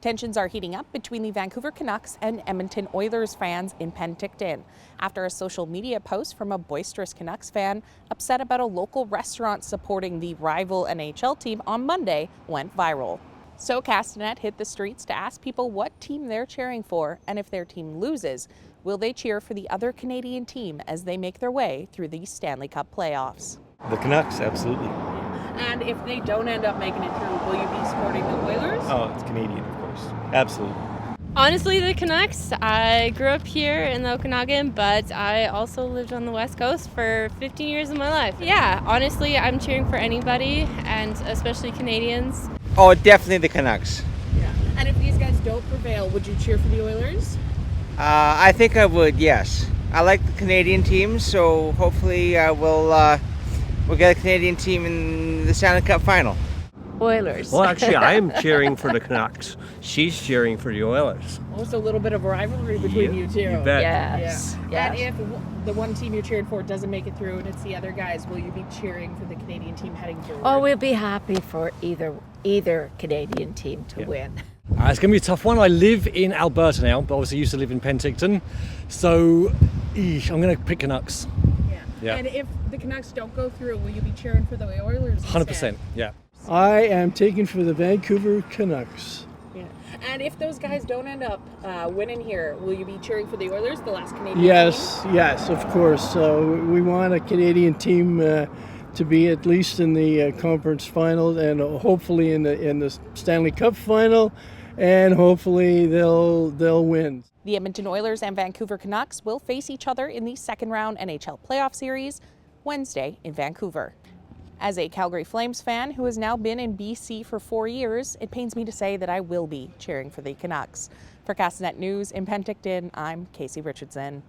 Tensions are heating up between the Vancouver Canucks and Edmonton Oilers fans in Penticton after a social media post from a boisterous Canucks fan upset about a local restaurant supporting the rival NHL team on Monday went viral. So Castanet hit the streets to ask people what team they're cheering for, and if their team loses, will they cheer for the other Canadian team as they make their way through the Stanley Cup playoffs? The Canucks, absolutely. And if they don't end up making it through, will you be supporting the Oilers? Oh, it's Canadian, of course. Absolutely. Honestly, the Canucks. I grew up here in the Okanagan, but I also lived on the West Coast for 15 years of my life. Yeah, honestly, I'm cheering for anybody, and especially Canadians. Oh, definitely the Canucks. Yeah. And if these guys don't prevail, would you cheer for the Oilers? I think I would, yes. I like the Canadian teams, so hopefully we'll get a Canadian team in the Stanley Cup final. Oilers. Well, actually, I'm cheering for the Canucks. She's cheering for the Oilers. Also a little bit of a rivalry between you two. You bet. Yes. Yeah. And if the one team you're cheering for doesn't make it through and it's the other guys, will you be cheering for the Canadian team heading forward? Oh, we'll be happy for either Canadian team to win. It's going to be a tough one. I live in Alberta now, but obviously used to live in Penticton. So, I'm going to pick Canucks. Yeah. And if the Canucks don't go through, will you be cheering for the Oilers instead? 100%, yeah. I am taking for the Vancouver Canucks. Yeah. And if those guys don't end up winning here, will you be cheering for the Oilers, the last Canadian team? Yes, of course. We want a Canadian team to be at least in the conference final and hopefully in the Stanley Cup final, and hopefully they'll win. The Edmonton Oilers and Vancouver Canucks will face each other in the second round NHL playoff series Wednesday in Vancouver. As a Calgary Flames fan who has now been in BC for 4 years, it pains me to say that I will be cheering for the Canucks. For Castanet News in Penticton, I'm Casey Richardson.